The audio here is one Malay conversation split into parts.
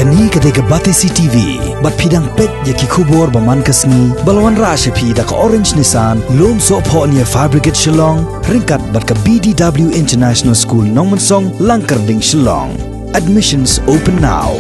Kani kadega batesi TV, bat pidang pet yaki kubor baman kasni, balwan rasha pi da ka orange nisan, lom so po niya fabricate Shillong, ringkat bat ka BDW International School Nongmansong, Langkarding Shillong. Admissions open now.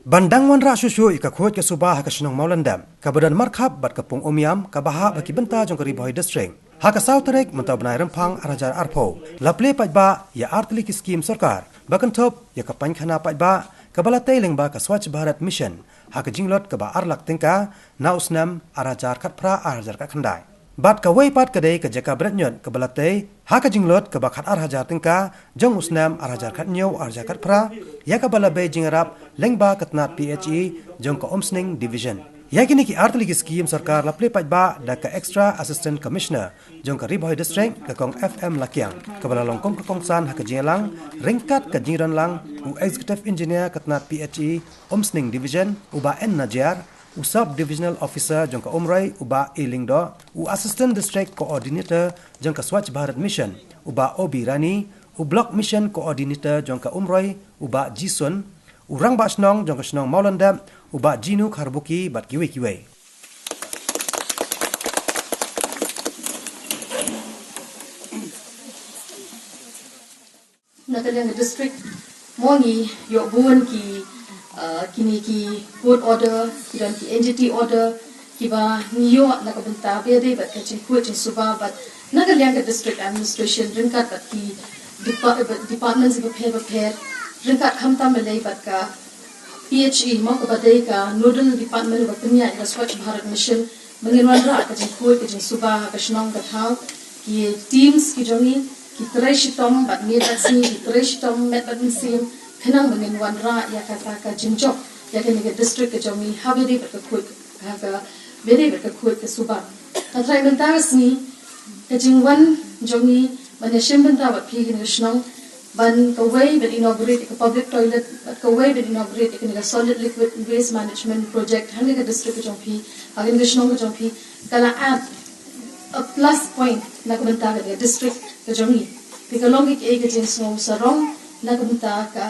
Bandang wan ra shushu ika khot ke subah ka shnong Mawlyndep kabadan markhab bat ka pung omiam ka baha baki benta jong ka Ribhoi district ha ka sautarek mentab nai rempang arajar arpo laple pajba ya artli ki scheme sarkar bakan top ya ka Paiñkhana pajba ka bala tailing ba ka Swachh Bharat mission ha ka jinglot ka ba arlak tingka na usnam arajar khatpra arajar ka khandai bat ka wei pat ka dei ka Jaka Thehñiut ka bala tei ha ka jinglot ka ba khat arajar tingka jong usnam arajar khatnyo arajar khatpra ya ka bala be jingrap lengba katnat PHE jong ka omsning division yakini ki artli ki scheme sarkar laple pajba da ka extra assistant commissioner jong ka Ribhoi district ka kong FM lakyang ka bala longkong ka kongsan ha ka jingalang ringkat ka jingran lang u executive engineer katnat PHE omsning division uba N Najar u sub divisional officer jong ka Umrai uba E Lingdo u assistant district coordinator jong ka Swachh Bharat mission uba Obi Rani u block mission coordinator jong ka Umrai uba Jisun urang ba snong jong ka snong Mawlyndep uba Jinu Kharbuki bat kiwe Natalia district mongi yo buan ki kini ki court order dan ki entity order ki ba niyo na ka benta be de bat ka chin court chin suba bat Natalia district administration ringkat bat ki departments ba pair ringkat khamta melai bat ka PHE mo ka badai ka nodal department ba punya ka Swachh Bharat mission menginwan ra ka chin court ka chin suba ka shnong ka thau ki teams ki jongi ki treshitom bat me ta si ki treshitom met bat sim khenang menginwan ra ya ka ta ka jinjok ya ka ni ka district ka jongi habedi bat ka court ka ka bedi bat ka court ka suba ta trai menta ni ka jingwan jongi ban shim benta bat phi ki shnong ban ka way ban inaugurate ka public toilet bat ka way ban inaugurate ka ni ka solid liquid waste management project hangi ka district ka jong phi agin ka shnong ka jong phi kala add a plus point na ka benta ka district ka jongi ka longik e ka jing song sarong na ka benta ka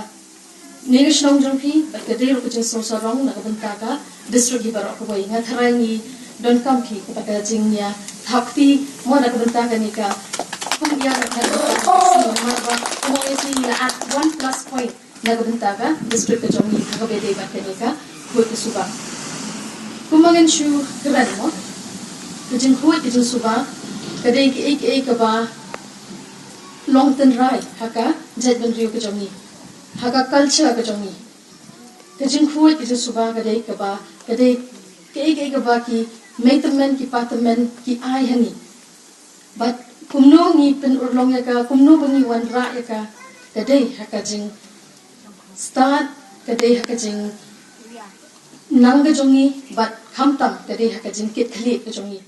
ni ka shnong jong phi bat ka dei ka jing song sarong na ka benta ka district gi barok ka way nga tharai ni don kam phi ka ka jing nya thakti mo na ka benta ka ni ka kung iya ka at 1 plus point na gabenta ka district ka jongi ka bede ba ka kuit ka suba kumangan shu kran mo kajin kuit kajin suba kadai ki ek ka ba long ten rai haka jet ban rio ka jongi haka culture ka jongi kajin kuit kajin suba kadai ka ba kadai ki ek ka ba ki maintenance ki department ki ai hani but kumno ngi pen urlong ya ka kumno bangi wan ra ya ka kadai haka jing start kadai haka jing nang ka jongi but khamtam kadai haka jing kit khli ka jongi